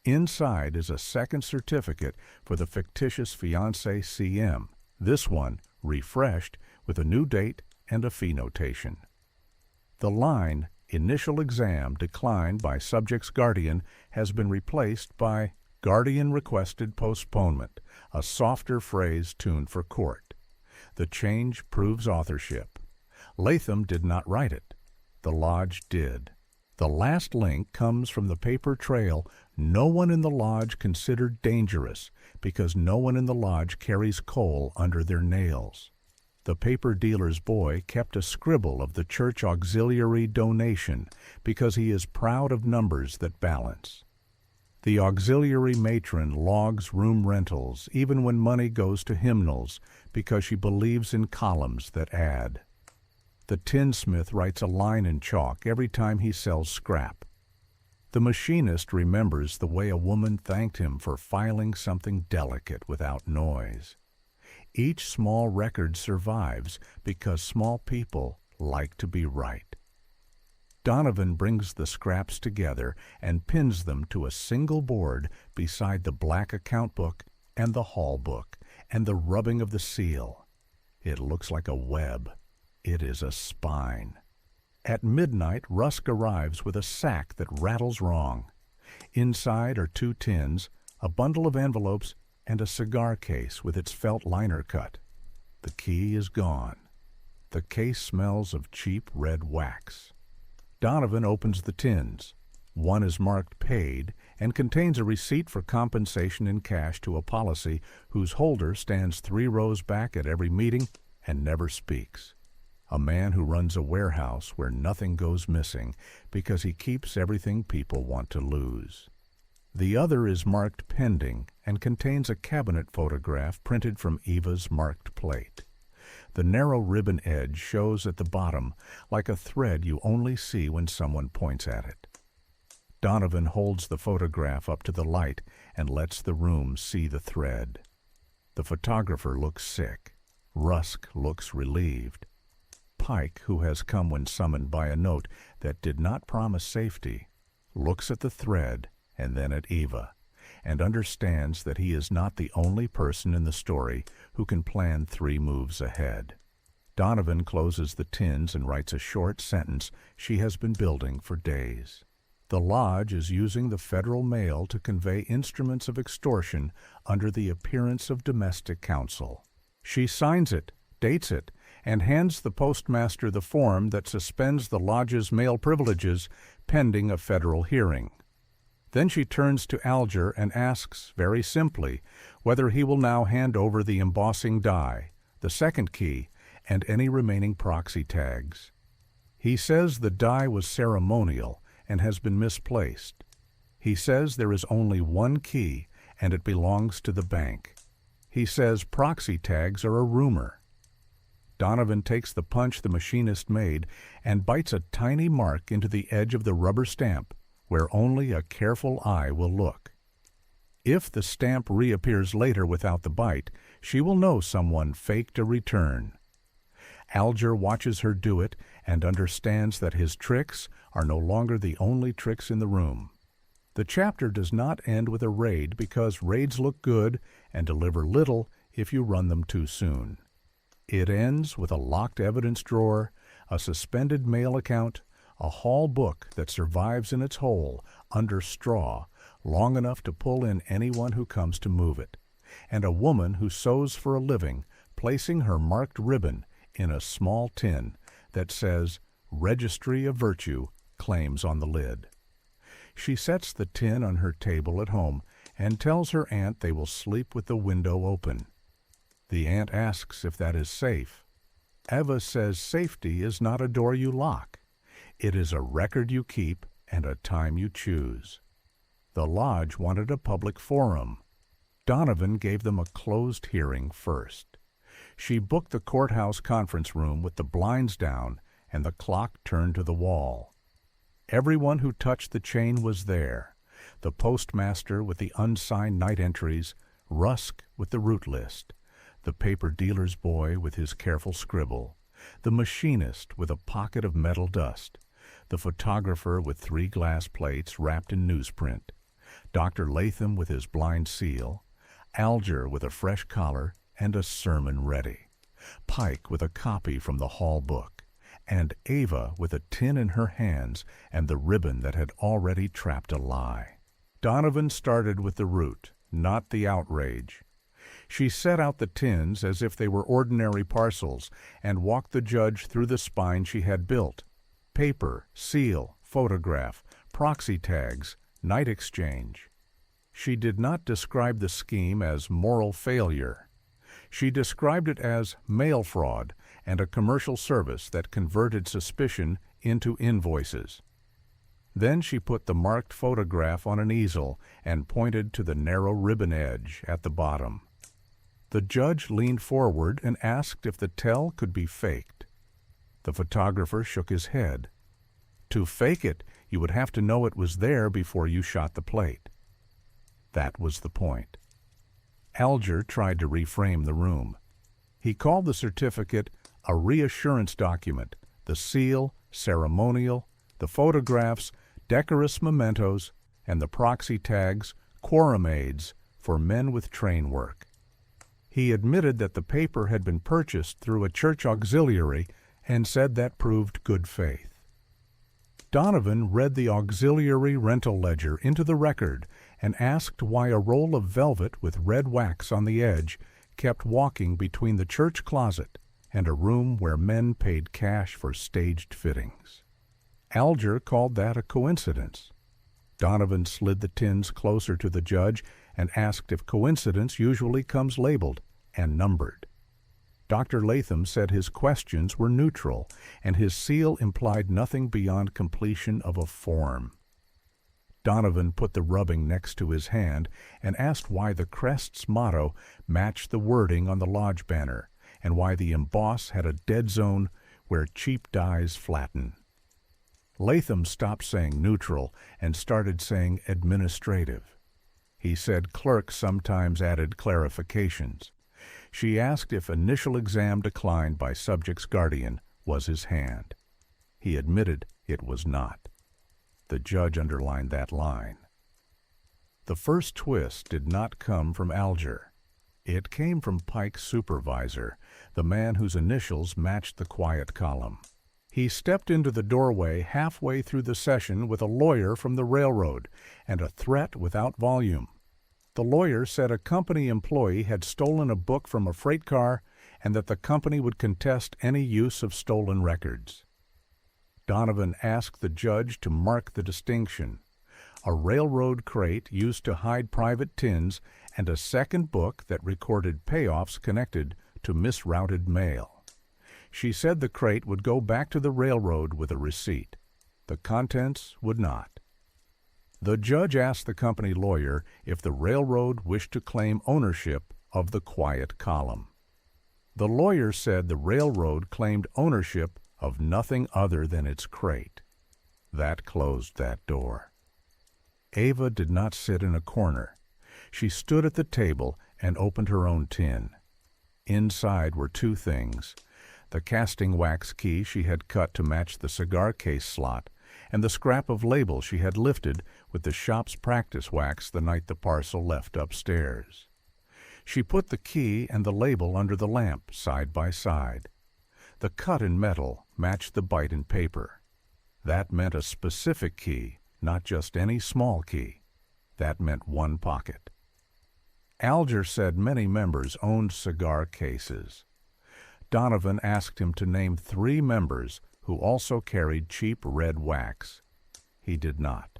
Inside is a second certificate for the fictitious fiancé CM, this one refreshed with a new date and a fee notation. The line, "Initial exam declined by subject's guardian," has been replaced by "Guardian requested postponement," a softer phrase tuned for court. The change proves authorship. Latham did not write it. The lodge did. The last link comes from the paper trail no one in the lodge considered dangerous because no one in the lodge carries coal under their nails. The paper dealer's boy kept a scribble of the church auxiliary donation because he is proud of numbers that balance. The auxiliary matron logs room rentals even when money goes to hymnals because she believes in columns that add. The tinsmith writes a line in chalk every time he sells scrap. The machinist remembers the way a woman thanked him for filing something delicate without noise. Each small record survives because small people like to be right. Donovan brings the scraps together and pins them to a single board beside the black account book and the hall book and the rubbing of the seal. It looks like a web. It is a spine. At midnight, Rusk arrives with a sack that rattles wrong. Inside are 2 tins, a bundle of envelopes, and a cigar case with its felt liner cut. The key is gone. The case smells of cheap red wax. Donovan opens the tins. One is marked paid and contains a receipt for compensation in cash to a policy whose holder stands 3 rows back at every meeting and never speaks. A man who runs a warehouse where nothing goes missing because he keeps everything people want to lose. The other is marked pending and contains a cabinet photograph printed from Eva's marked plate. The narrow ribbon edge shows at the bottom like a thread you only see when someone points at it. Donovan holds the photograph up to the light and lets the room see the thread. The photographer looks sick. Rusk looks relieved. Pike, who has come when summoned by a note that did not promise safety, looks at the thread and then at Eva, and understands that he is not the only person in the story who can plan 3 moves ahead. Donovan closes the tins and writes a short sentence she has been building for days. The lodge is using the federal mail to convey instruments of extortion under the appearance of domestic counsel. She signs it, dates it, and hands the postmaster the form that suspends the lodge's mail privileges pending a federal hearing. Then she turns to Alger and asks, very simply, whether he will now hand over the embossing die, the second key, and any remaining proxy tags. He says the die was ceremonial and has been misplaced. He says there is only 1 key and it belongs to the bank. He says proxy tags are a rumor. Donovan takes the punch the machinist made and bites a tiny mark into the edge of the rubber stamp, where only a careful eye will look. If the stamp reappears later without the bite, she will know someone faked a return. Alger watches her do it and understands that his tricks are no longer the only tricks in the room. The chapter does not end with a raid because raids look good and deliver little if you run them too soon. It ends with a locked evidence drawer, a suspended mail account, a hall book that survives in its hole under straw long enough to pull in anyone who comes to move it, and a woman who sews for a living placing her marked ribbon in a small tin that says Registry of Virtue Claims on the lid. She sets the tin on her table at home and tells her aunt they will sleep with the window open. The aunt asks if that is safe. Eva says safety is not a door you lock. It is a record you keep and a time you choose. The lodge wanted a public forum. Donovan gave them a closed hearing first. She booked the courthouse conference room with the blinds down and the clock turned to the wall. Everyone who touched the chain was there. The postmaster with the unsigned night entries, Rusk with the route list, the paper dealer's boy with his careful scribble, the machinist with a pocket of metal dust, the photographer with 3 glass plates wrapped in newsprint, Dr. Latham with his blind seal, Alger with a fresh collar and a sermon ready, Pike with a copy from the hall book, and Eva with a tin in her hands and the ribbon that had already trapped a lie. Donovan started with the root, not the outrage. She set out the tins as if they were ordinary parcels and walked the judge through the spine she had built. Paper, seal, photograph, proxy tags, night exchange. She did not describe the scheme as moral failure. She described it as mail fraud and a commercial service that converted suspicion into invoices. Then she put the marked photograph on an easel and pointed to the narrow ribbon edge at the bottom. The judge leaned forward and asked if the tell could be faked. The photographer shook his head. To fake it, you would have to know it was there before you shot the plate. That was the point. Alger tried to reframe the room. He called the certificate a reassurance document, the seal ceremonial, the photographs, decorous mementos, and the proxy tags, quorum aids, for men with train work. He admitted that the paper had been purchased through a church auxiliary and said that proved good faith. Donovan read the auxiliary rental ledger into the record and asked why a roll of velvet with red wax on the edge kept walking between the church closet and a room where men paid cash for staged fittings. Alger called that a coincidence. Donovan slid the tins closer to the judge and asked if coincidence usually comes labeled and numbered. Dr. Latham said his questions were neutral, and his seal implied nothing beyond completion of a form. Donovan put the rubbing next to his hand and asked why the crest's motto matched the wording on the lodge banner, and why the emboss had a dead zone where cheap dyes flatten. Latham stopped saying neutral and started saying administrative. He said clerk sometimes added clarifications. She asked if initial exam declined by subject's guardian was his hand. He admitted it was not. The judge underlined that line. The first twist did not come from Alger. It came from Pike's supervisor, the man whose initials matched the quiet column. He stepped into the doorway halfway through the session with a lawyer from the railroad and a threat without volume. The lawyer said a company employee had stolen a book from a freight car and that the company would contest any use of stolen records. Donovan asked the judge to mark the distinction: a railroad crate used to hide private tins and a second book that recorded payoffs connected to misrouted mail. She said the crate would go back to the railroad with a receipt. The contents would not. The judge asked the company lawyer if the railroad wished to claim ownership of the quiet column. The lawyer said the railroad claimed ownership of nothing other than its crate. That closed that door. Ava did not sit in a corner. She stood at the table and opened her own tin. Inside were two things: the casting wax key she had cut to match the cigar case slot, and the scrap of label she had lifted with the shop's practice wax the night the parcel left upstairs. She put the key and the label under the lamp, side by side. The cut in metal matched the bite in paper. That meant a specific key, not just any small key. That meant one pocket. Alger said many members owned cigar cases. Donovan asked him to name 3 members who also carried cheap red wax. He did not.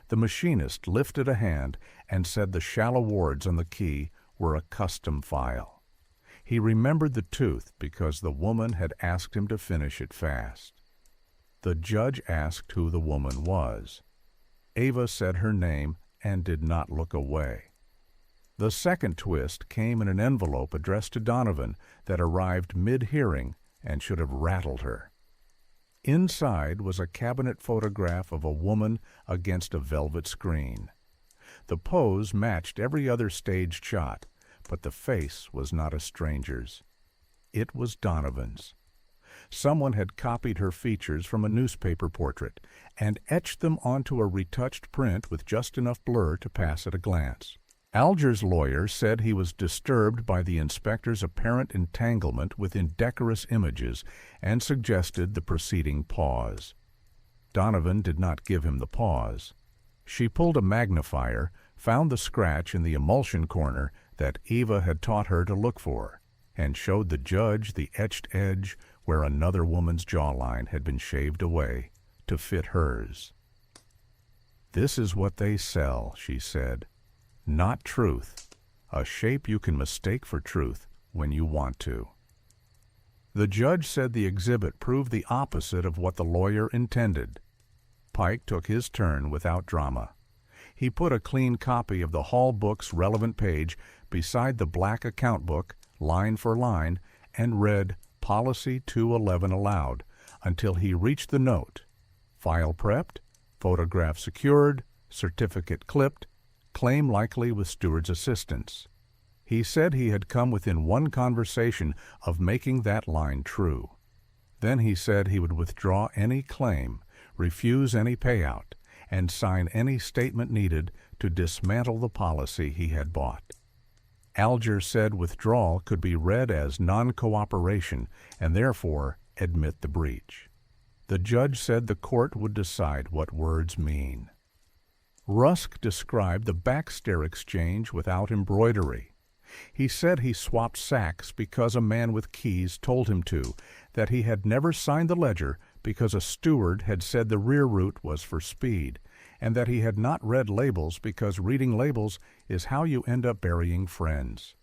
The machinist lifted a hand and said the shallow wards on the key were a custom file. He remembered the tooth because the woman had asked him to finish it fast. The judge asked who the woman was. Ava said her name and did not look away. The second twist came in an envelope addressed to Donovan that arrived mid-hearing and should have rattled her. Inside was a cabinet photograph of a woman against a velvet screen. The pose matched every other staged shot, but the face was not a stranger's. It was Donovan's. Someone had copied her features from a newspaper portrait and etched them onto a retouched print with just enough blur to pass at a glance. Alger's lawyer said he was disturbed by the inspector's apparent entanglement with indecorous images and suggested the proceeding pause. Donovan did not give him the pause. She pulled a magnifier, found the scratch in the emulsion corner that Eva had taught her to look for, and showed the judge the etched edge where another woman's jawline had been shaved away to fit hers. "This is what they sell," she said. "Not truth, a shape you can mistake for truth when you want to." The judge said the exhibit proved the opposite of what the lawyer intended. Pike took his turn without drama. He put a clean copy of the hall book's relevant page beside the black account book, line for line, and read Policy 211 aloud until he reached the note: file prepped, photograph secured, certificate clipped, claim likely with steward's assistance. He said he had come within one conversation of making that line true. Then he said he would withdraw any claim, refuse any payout, and sign any statement needed to dismantle the policy he had bought. Alger said withdrawal could be read as non-cooperation and therefore admit the breach. The judge said the court would decide what words mean. Rusk described the backstair exchange without embroidery. He said he swapped sacks because a man with keys told him to, that he had never signed the ledger because a steward had said the rear route was for speed, and that he had not read labels because reading labels is how you end up burying friends.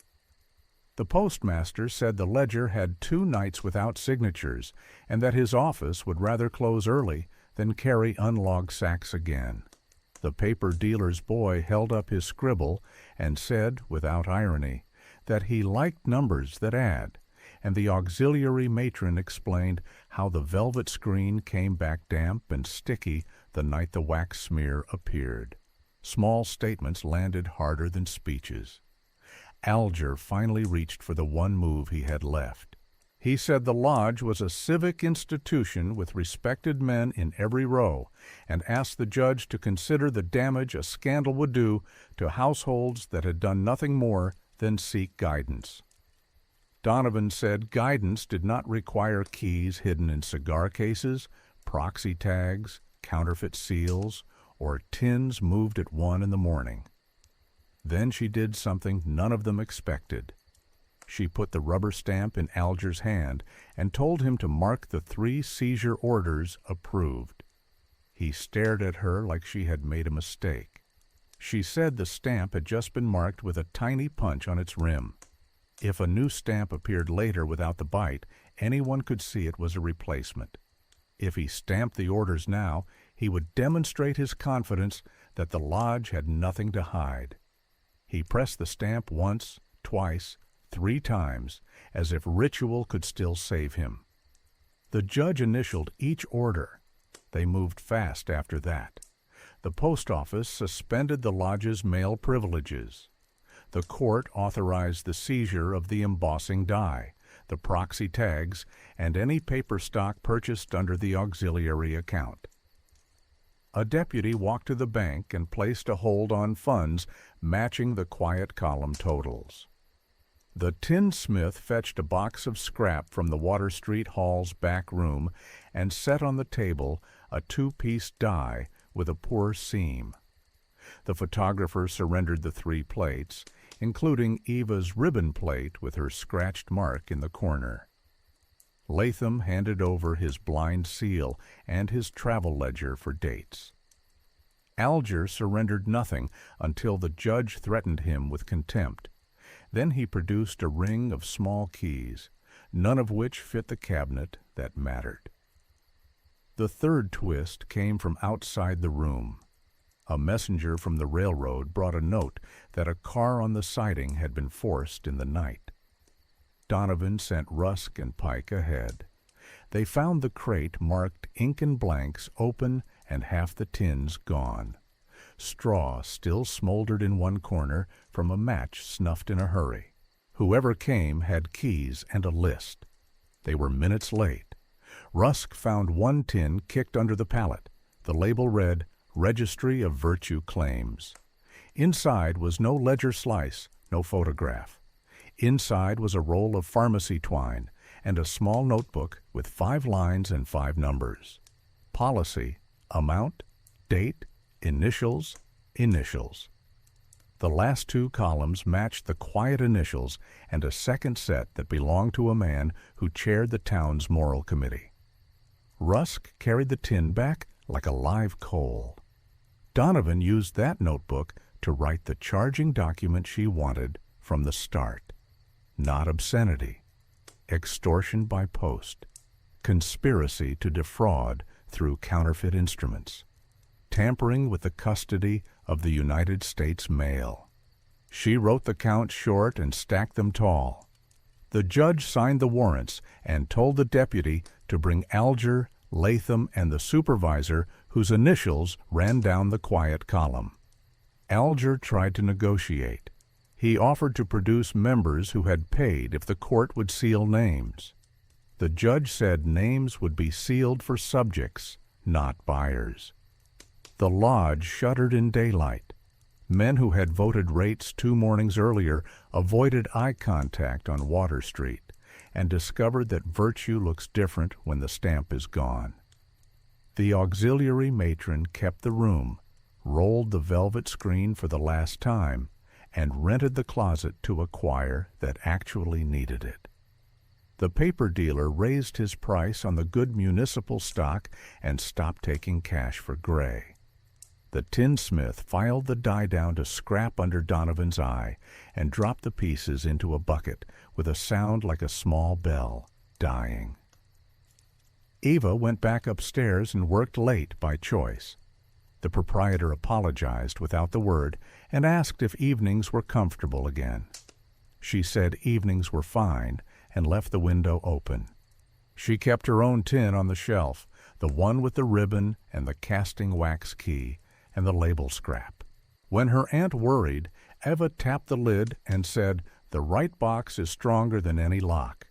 The postmaster said the ledger had 2 nights without signatures, and that his office would rather close early than carry unlogged sacks again. The paper dealer's boy held up his scribble and said, without irony, that he liked numbers that add, and the auxiliary matron explained how the velvet screen came back damp and sticky the night the wax smear appeared. Small statements landed harder than speeches. Alger finally reached for the one move he had left. He said the lodge was a civic institution with respected men in every row, and asked the judge to consider the damage a scandal would do to households that had done nothing more than seek guidance. Donovan said guidance did not require keys hidden in cigar cases, proxy tags, counterfeit seals, or tins moved at 1 in the morning. Then she did something none of them expected. She put the rubber stamp in Alger's hand and told him to mark the 3 seizure orders approved. He stared at her like she had made a mistake. She said the stamp had just been marked with a tiny punch on its rim. If a new stamp appeared later without the bite, anyone could see it was a replacement. If he stamped the orders now, he would demonstrate his confidence that the lodge had nothing to hide. He pressed the stamp once, twice, 3 times, as if ritual could still save him. The judge initialed each order. They moved fast after that. The post office suspended the lodge's mail privileges. The court authorized the seizure of the embossing die, the proxy tags, and any paper stock purchased under the auxiliary account. A deputy walked to the bank and placed a hold on funds matching the quiet column totals. The tinsmith fetched a box of scrap from the Water Street Hall's back room and set on the table a 2-piece die with a poor seam. The photographer surrendered the 3 plates, including Eva's ribbon plate with her scratched mark in the corner. Latham handed over his blind seal and his travel ledger for dates. Alger surrendered nothing until the judge threatened him with contempt. Then he produced a ring of small keys, none of which fit the cabinet that mattered. The third twist came from outside the room. A messenger from the railroad brought a note that a car on the siding had been forced in the night. Donovan sent Rusk and Pike ahead. They found the crate marked ink and blanks open and half the tins gone. Straw still smoldered in one corner from a match snuffed in a hurry. Whoever came had keys and a list. They were minutes late. Rusk found 1 tin kicked under the pallet. The label read, Registry of Virtue Claims. Inside was no ledger slice, no photograph. Inside was a roll of pharmacy twine and a small notebook with 5 lines and 5 numbers. Policy, amount, date, initials, initials. The last 2 columns matched the quiet initials and a second set that belonged to a man who chaired the town's moral committee. Rusk carried the tin back like a live coal. Donovan used that notebook to write the charging document she wanted from the start. Not obscenity, extortion by post, conspiracy to defraud through counterfeit instruments, tampering with the custody of the United States mail. She wrote the counts short and stacked them tall. The judge signed the warrants and told the deputy to bring Alger, Latham, and the supervisor whose initials ran down the quiet column. Alger tried to negotiate. He offered to produce members who had paid if the court would seal names. The judge said names would be sealed for subjects, not buyers. The lodge shuttered in daylight. Men who had voted rates 2 mornings earlier avoided eye contact on Water Street and discovered that virtue looks different when the stamp is gone. The auxiliary matron kept the room, rolled the velvet screen for the last time, and rented the closet to a choir that actually needed it. The paper dealer raised his price on the good municipal stock and stopped taking cash for gray. The tinsmith filed the die down to scrap under Donovan's eye and dropped the pieces into a bucket with a sound like a small bell, dying. Eva went back upstairs and worked late by choice. The proprietor apologized without the word and asked if evenings were comfortable again. She said evenings were fine and left the window open. She kept her own tin on the shelf, the one with the ribbon and the casting wax key and the label scrap. When her aunt worried, Eva tapped the lid and said, "The right box is stronger than any lock."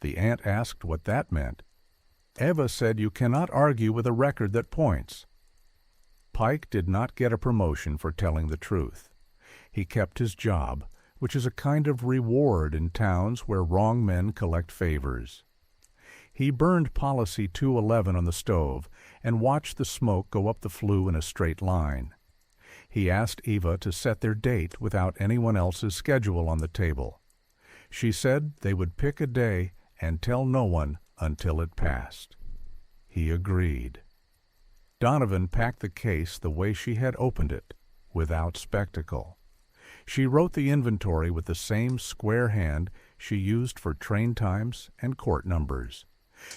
The aunt asked what that meant. Eva said, "You cannot argue with a record that points." Pike did not get a promotion for telling the truth. He kept his job, which is a kind of reward in towns where wrong men collect favors. He burned Policy 211 on the stove and watched the smoke go up the flue in a straight line. He asked Eva to set their date without anyone else's schedule on the table. She said they would pick a day and tell no one until it passed. He agreed. Donovan packed the case the way she had opened it, without spectacle. She wrote the inventory with the same square hand she used for train times and court numbers.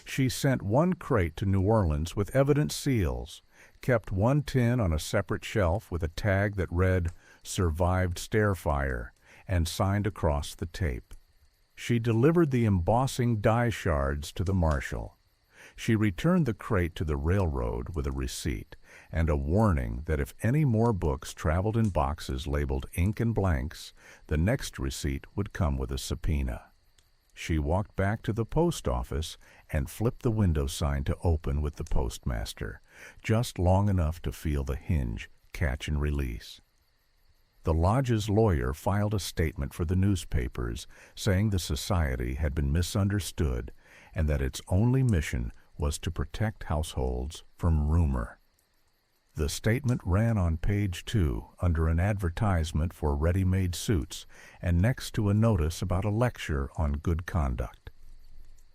She sent 1 crate to New Orleans with evidence seals, kept 1 tin on a separate shelf with a tag that read "Survived Stair Fire," and signed across the tape. She delivered the embossing die shards to the marshal. She returned the crate to the railroad with a receipt and a warning that if any more books traveled in boxes labeled ink and blanks, the next receipt would come with a subpoena. She walked back to the post office and flipped the window sign to open with the postmaster, just long enough to feel the hinge catch and release. The lodge's lawyer filed a statement for the newspapers saying the society had been misunderstood and that its only mission was to protect households from rumor. The statement ran on page 2 under an advertisement for ready-made suits and next to a notice about a lecture on good conduct.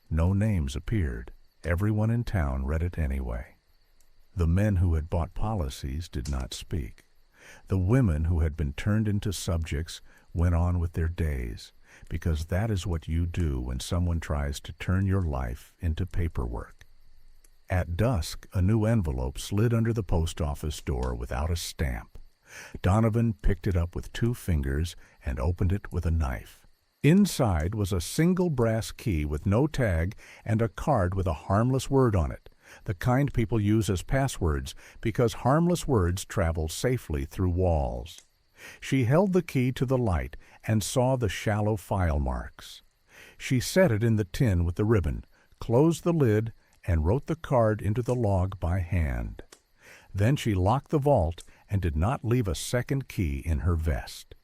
No names appeared. Everyone in town read it anyway. The men who had bought policies did not speak. The women who had been turned into subjects went on with their days, because that is what you do when someone tries to turn your life into paperwork. At dusk, a new envelope slid under the post office door without a stamp. Donovan picked it up with 2 fingers and opened it with a knife. Inside was a single brass key with no tag and a card with a harmless word on it, the kind people use as passwords because harmless words travel safely through walls. She held the key to the light and saw the shallow file marks. She set it in the tin with the ribbon, closed the lid, and wrote the card into the log by hand. Then she locked the vault and did not leave a second key in her vest.